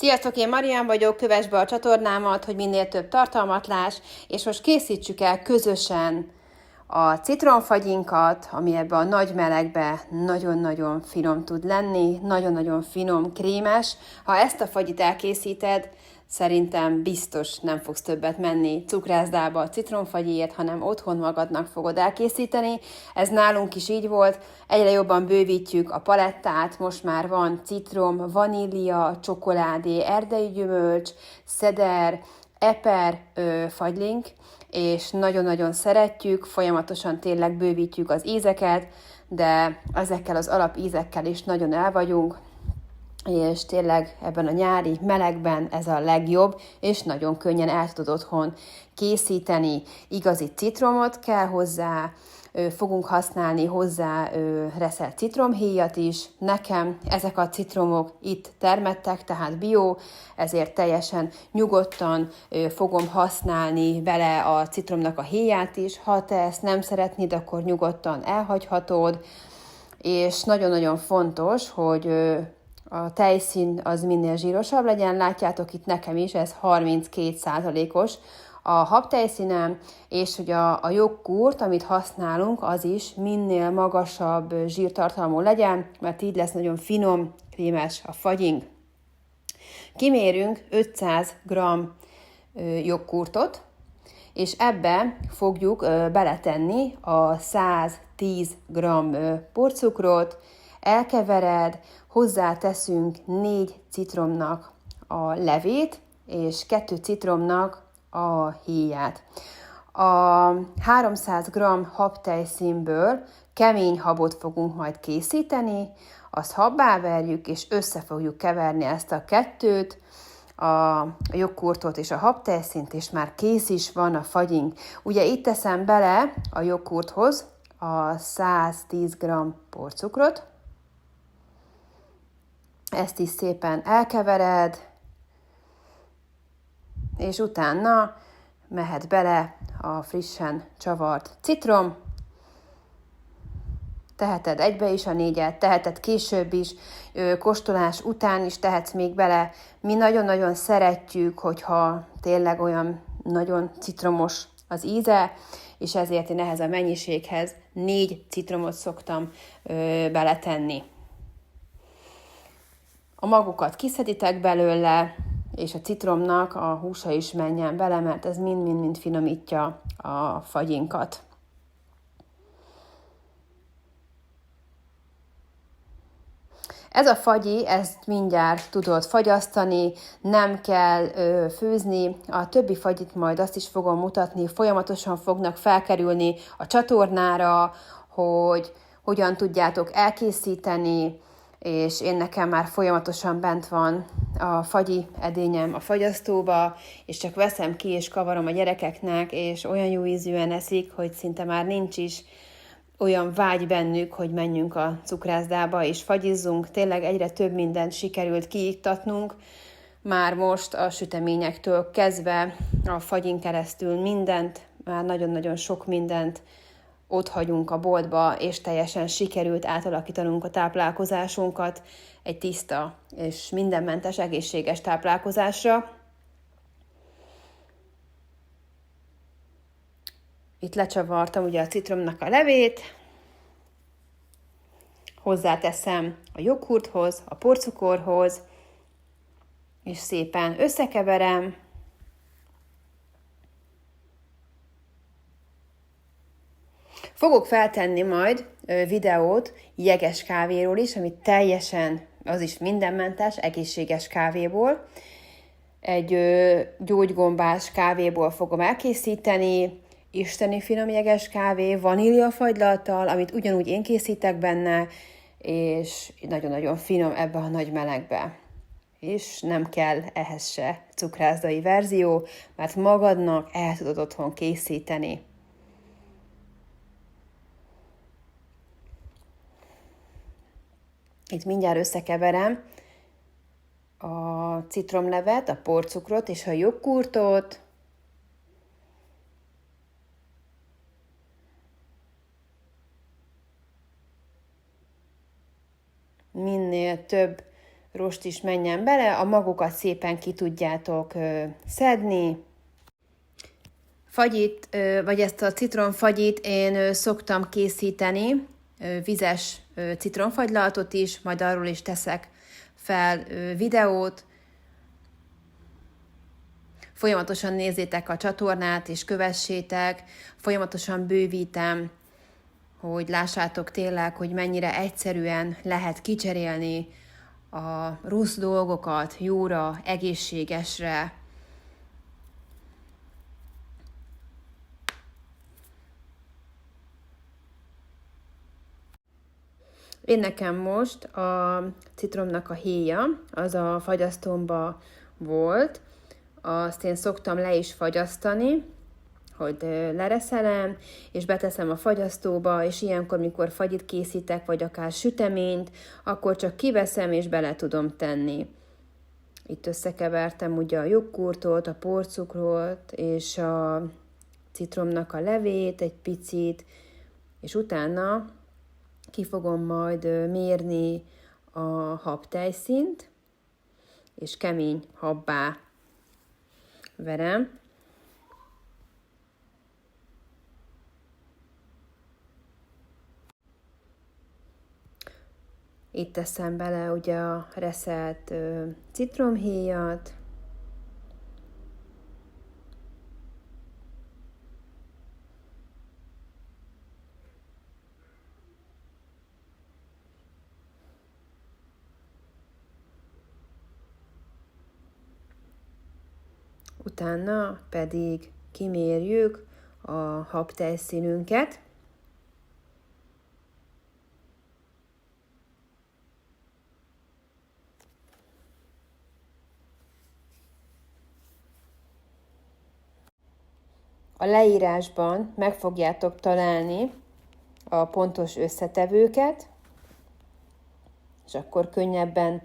Sziasztok, én Marian vagyok, kövess be a csatornámat, hogy minél több tartalmat láss, és most készítsük el közösen a citromfagyinkat, ami ebbe a nagy melegbe nagyon-nagyon finom tud lenni, nagyon-nagyon finom, krémes. Ha ezt a fagyit elkészíted, szerintem biztos nem fogsz többet menni cukrászdába a citromfagyiért, hanem otthon magadnak fogod elkészíteni. Ez nálunk is így volt, egyre jobban bővítjük a palettát, most már van citrom, vanília, csokoládé, erdei gyümölcs, szeder, eper, fagylink, és nagyon-nagyon szeretjük, folyamatosan tényleg bővítjük az ízeket, de ezekkel az alapízekkel is nagyon el vagyunk, és tényleg ebben a nyári melegben ez a legjobb, és nagyon könnyen el tudod otthon készíteni. Igazi citromot kell hozzá, fogunk használni hozzá reszelt citromhéjat is. Nekem ezek a citromok itt termettek, tehát bio, ezért teljesen nyugodtan fogom használni vele a citromnak a héját is. Ha te ezt nem szeretnéd, akkor nyugodtan elhagyhatod, és nagyon-nagyon fontos, hogy a tejszín az minél zsírosabb legyen. Látjátok itt nekem is, ez 32%-os a habtejszínem, és hogy a joghurt, amit használunk, az is minél magasabb zsírtartalmú legyen, mert így lesz nagyon finom, krémes a fagying. Kimérünk 500 g joghurtot, és ebbe fogjuk beletenni a 110 g porcukrot, elkevered, hozzáteszünk 4 citromnak a levét, és 2 citromnak a héját. A 300 g habtejszínből kemény habot fogunk majd készíteni, azt habbá verjük, és össze fogjuk keverni ezt a kettőt, a joghurtot és a habtejszínt, és már kész is van a fagying. Ugye itt teszem bele a joghurthoz a 110 g porcukrot, ezt is szépen elkevered, és utána mehet bele a frissen csavart citrom. Teheted egybe is a 4-et, teheted később is, kóstolás után is tehetsz még bele. Mi nagyon-nagyon szeretjük, hogyha tényleg olyan nagyon citromos az íze, és ezért én ehhez a mennyiséghez 4 citromot szoktam beletenni. A magokat kiszeditek belőle, és a citromnak a húsa is menjen bele, mert ez mind-mind finomítja a fagyinkat. Ez a fagyi, ezt mindjárt tudod fagyasztani, nem kell főzni. A többi fagyit majd azt is fogom mutatni, folyamatosan fognak felkerülni a csatornára, hogy hogyan tudjátok elkészíteni, és én nekem már folyamatosan bent van a fagyi edényem a fagyasztóba, és csak veszem ki és kavarom a gyerekeknek, és olyan jó ízűen eszik, hogy szinte már nincs is olyan vágy bennük, hogy menjünk a cukrászdába és fagyizzunk. Tényleg egyre több mindent sikerült kiiktatnunk, már most a süteményektől kezdve a fagyin keresztül mindent, már nagyon-nagyon sok mindent ott hagyunk a boltba, és teljesen sikerült átalakítanunk a táplálkozásunkat egy tiszta és mindenmentes, egészséges táplálkozásra. Itt lecsavartam ugye a citromnak a levét, hozzáteszem a joghurthoz, a porcukorhoz, és szépen összekeverem. Fogok feltenni majd videót jeges kávéról is, ami teljesen, az is mindenmentes, egészséges kávéból. Egy gyógygombás kávéból fogom elkészíteni, isteni finom jeges kávé, vaníliafagylalttal, amit ugyanúgy én készítek benne, és nagyon-nagyon finom ebbe a nagy melegbe. És nem kell ehhez se cukrászdai verzió, mert magadnak el tudod otthon készíteni. Itt mindjárt összekeverem a citromlevet, a porcukrot és a joghurtot. Minél több rost is menjen bele, a magokat szépen ki tudjátok szedni. Fagyit, vagy ezt a citronfagyit én szoktam készíteni, vizes citronfagylalatot is, majd arról is teszek fel videót. Folyamatosan nézzétek a csatornát, és kövessétek, folyamatosan bővítem, hogy lássátok tényleg, hogy mennyire egyszerűen lehet kicserélni a rossz dolgokat jóra, egészségesre. Én nekem most a citromnak a héja, az a fagyasztómba volt, azt én szoktam le is fagyasztani, hogy lereszelem, és beteszem a fagyasztóba, és ilyenkor, mikor fagyit készítek, vagy akár süteményt, akkor csak kiveszem, és bele tudom tenni. Itt összekevertem ugye a joghurtot, a porcukrot, és a citromnak a levét egy picit, és utána ki fogom majd mérni a habtejszínt, és kemény habbá verem. Itt teszem bele ugye a reszelt citromhéjat, utána pedig kimérjük a habtejszínünket. A leírásban meg fogjátok találni a pontos összetevőket, és akkor könnyebben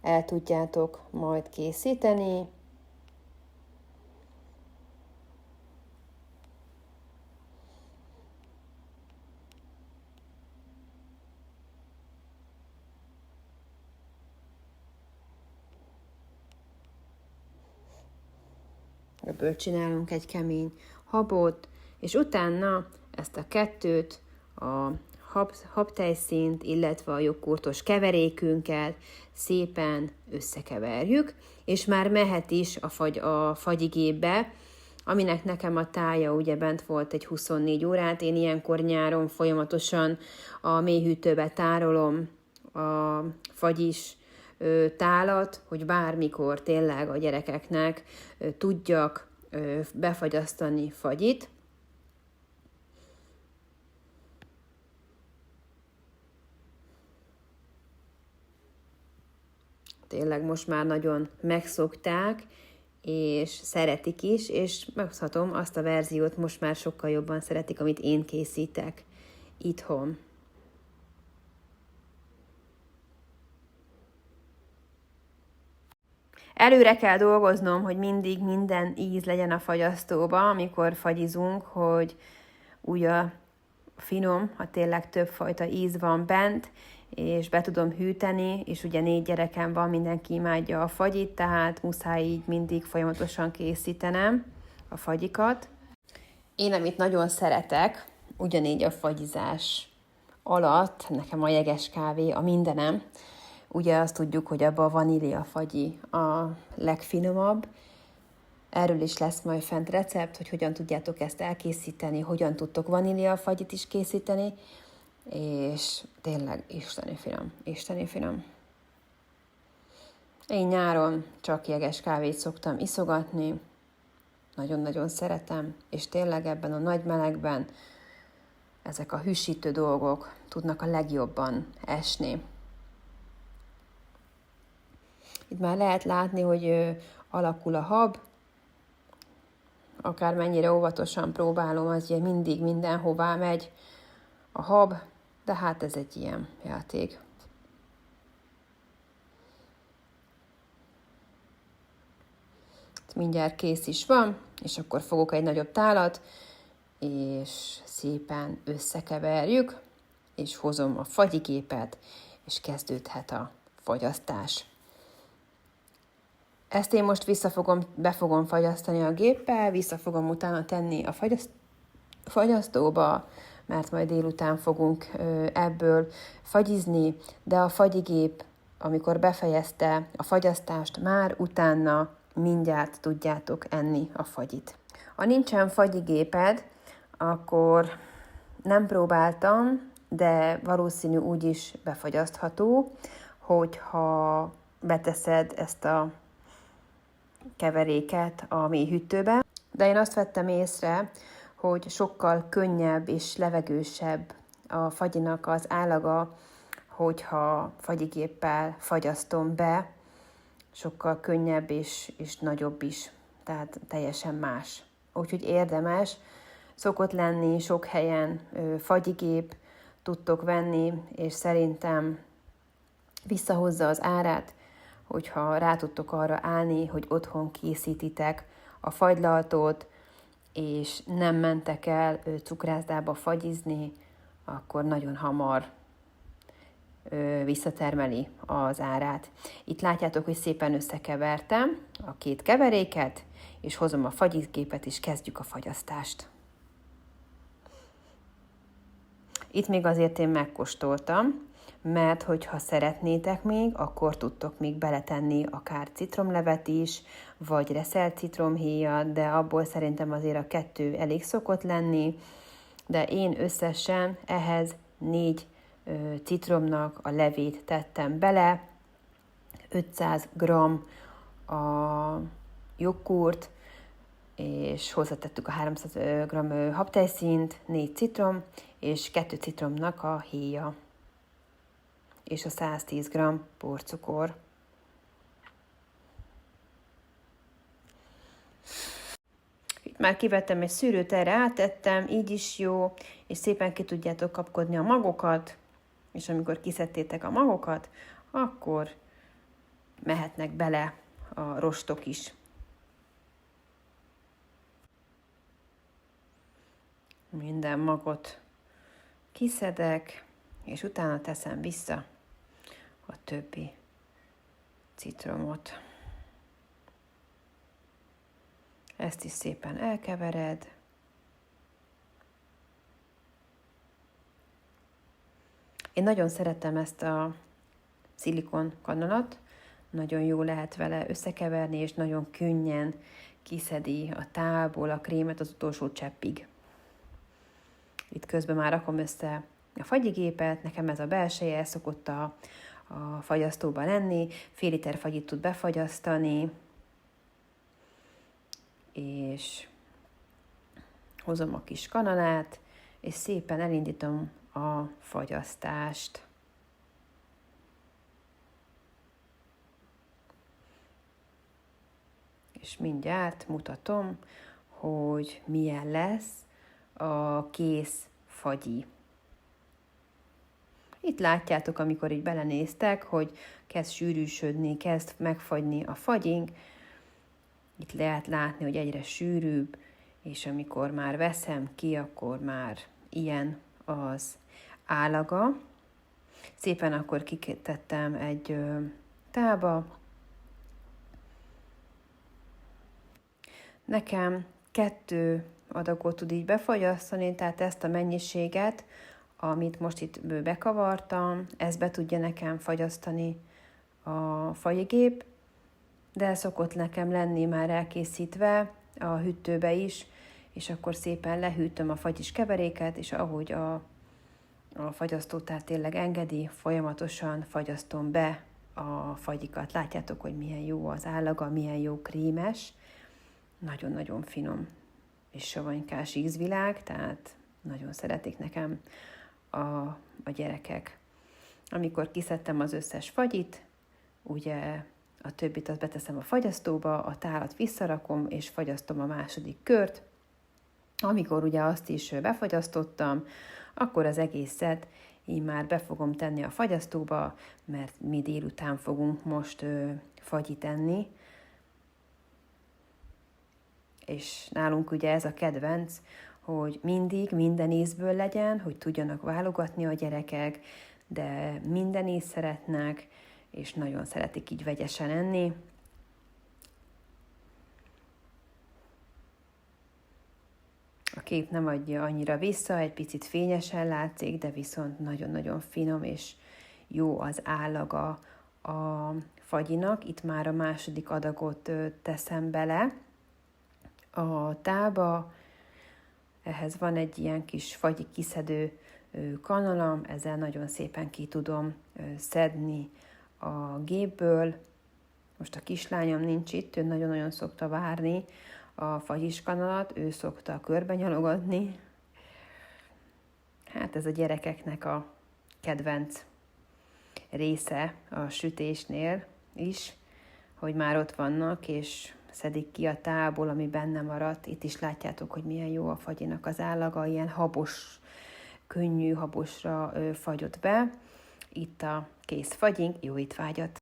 el tudjátok majd készíteni. Ebből csinálunk egy kemény habot, és utána ezt a kettőt, a habtejszínt, illetve a joghurtos keverékünket szépen összekeverjük, és már mehet is a fagyigépbe, aminek nekem a tája ugye bent volt egy 24 órát, én ilyenkor nyáron folyamatosan a mélyhűtőbe tárolom a fagyis tálat, hogy bármikor tényleg a gyerekeknek tudjak befagyasztani fagyit. Tényleg most már nagyon megszokták, és szeretik is, és megmondhatom, azt a verziót most már sokkal jobban szeretik, amit én készítek itthon. Előre kell dolgoznom, hogy mindig minden íz legyen a fagyasztóba, amikor fagyizunk, hogy újra finom, ha tényleg többfajta íz van bent, és be tudom hűteni, és ugye 4 gyerekem van, mindenki imádja a fagyit, tehát muszáj így mindig folyamatosan készítenem a fagyikat. Én, amit nagyon szeretek, ugyanígy a fagyizás alatt, nekem a jeges kávé a mindenem. Ugye azt tudjuk, hogy abban a vanília fagyi a legfinomabb. Erről is lesz majd fent recept, hogy hogyan tudjátok ezt elkészíteni, hogyan tudtok vanília fagyit is készíteni, és tényleg isteni finom, isteni finom. Én nyáron csak jeges kávét szoktam iszogatni, nagyon-nagyon szeretem, és tényleg ebben a nagy melegben ezek a hűsítő dolgok tudnak a legjobban esni. Itt már lehet látni, hogy alakul a hab, akármennyire óvatosan próbálom, az mindig mindenhová megy a hab, de hát ez egy ilyen játék. Mindjárt kész is van, és akkor fogok egy nagyobb tálat, és szépen összekeverjük, és hozom a fagyigépet, és kezdődhet a fagyasztás. Ezt én most be fogom fagyasztani a géppel, vissza fogom utána tenni a fagyasztóba, mert majd délután fogunk ebből fagyizni, de a fagyigép, amikor befejezte a fagyasztást, már utána mindjárt tudjátok enni a fagyit. Ha nincsen fagyigéped, akkor nem próbáltam, de valószínű úgy is befagyasztható, hogyha beteszed ezt a keveréket a mély hűtőbe. De én azt vettem észre, hogy sokkal könnyebb és levegősebb a fagyinak az állaga, hogyha fagyigéppel fagyasztom be, sokkal könnyebb és nagyobb is, tehát teljesen más. Úgyhogy érdemes, szokott lenni sok helyen fagyigép, tudtok venni, és szerintem visszahozza az árát, hogyha rá tudtok arra állni, hogy otthon készítitek a fagylaltot, és nem mentek el cukrászdába fagyizni, akkor nagyon hamar visszatermeli az árát. Itt látjátok, hogy szépen összekevertem a két keveréket, és hozom a fagyigépet, és kezdjük a fagyasztást. Itt még azért én megkóstoltam, mert hogyha szeretnétek még, akkor tudtok még beletenni akár citromlevet is, vagy reszelt citromhéjat, de abból szerintem azért a 2 elég szokott lenni, de én összesen ehhez 4 citromnak a levét tettem bele, 500 g a joghurt, és hozzátettük a 300 g habtejszínt, 4 citrom, és 2 citromnak a héja, és a 110 g porcukor. Itt már kivettem egy szűrőt, erre átettem, így is jó, és szépen ki tudjátok kapkodni a magokat, és amikor kiszedtétek a magokat, akkor mehetnek bele a rostok is. Minden magot kiszedek, és utána teszem vissza a többi citromot. Ezt is szépen elkevered. Én nagyon szeretem ezt a szilikon kanalat, nagyon jó lehet vele összekeverni, és nagyon könnyen kiszedi a tálból a krémet az utolsó cseppig. Itt közben már rakom össze a fagyigépet, nekem ez a belseje, ez szokott a fagyasztóban lenni, fél liter fagyit tud befagyasztani, és hozom a kis kanalát, és szépen elindítom a fagyasztást. És mindjárt mutatom, hogy milyen lesz a kész fagyi. Itt látjátok, amikor így belenéztek, hogy kezd sűrűsödni, kezd megfagyni a fagyink. Itt lehet látni, hogy egyre sűrűbb, és amikor már veszem ki, akkor már ilyen az állaga. Szépen akkor kitettem egy tálba. Nekem 2 adagot tud így befagyasztani, tehát ezt a mennyiséget, amit most itt bekavartam, ez be tudja nekem fagyasztani a fagyigép, de szokott nekem lenni már elkészítve a hűtőbe is, és akkor szépen lehűtöm a fagyis keveréket, és ahogy a fagyasztótár tényleg engedi, folyamatosan fagyasztom be a fagyikat. Látjátok, hogy milyen jó az állaga, milyen jó krémes, nagyon-nagyon finom és savanykás ízvilág, tehát nagyon szeretik nekem a gyerekek. Amikor kiszedtem az összes fagyit, ugye a többit azt beteszem a fagyasztóba, a tálat visszarakom, és fagyasztom a második kört. Amikor ugye azt is befagyasztottam, akkor az egészet így már be fogom tenni a fagyasztóba, mert mi délután fogunk most fagyit enni. És nálunk ugye ez a kedvenc, hogy mindig minden ízből legyen, hogy tudjanak válogatni a gyerekek, de minden ízt szeretnek, és nagyon szeretik így vegyesen enni. kép nem adja annyira vissza, egy picit fényesen látszik, de viszont nagyon-nagyon finom és jó az állaga a fagyinak. Itt már a második adagot teszem bele a tába. Ehhez van egy ilyen kis fagyi kiszedő kanalam, ezzel nagyon szépen ki tudom szedni a gépből. Most a kislányom nincs itt, ő nagyon-nagyon szokta várni a fagyis kanalat, ő szokta körbenyalogatni. Hát ez a gyerekeknek a kedvenc része a sütésnél is, hogy már ott vannak, és szedik ki a tából, ami benne maradt. Itt is látjátok, hogy milyen jó a fagyinak az állaga, ilyen habos, könnyű habosra fagyott be. Itt a kész fagyink, jó étvágyat!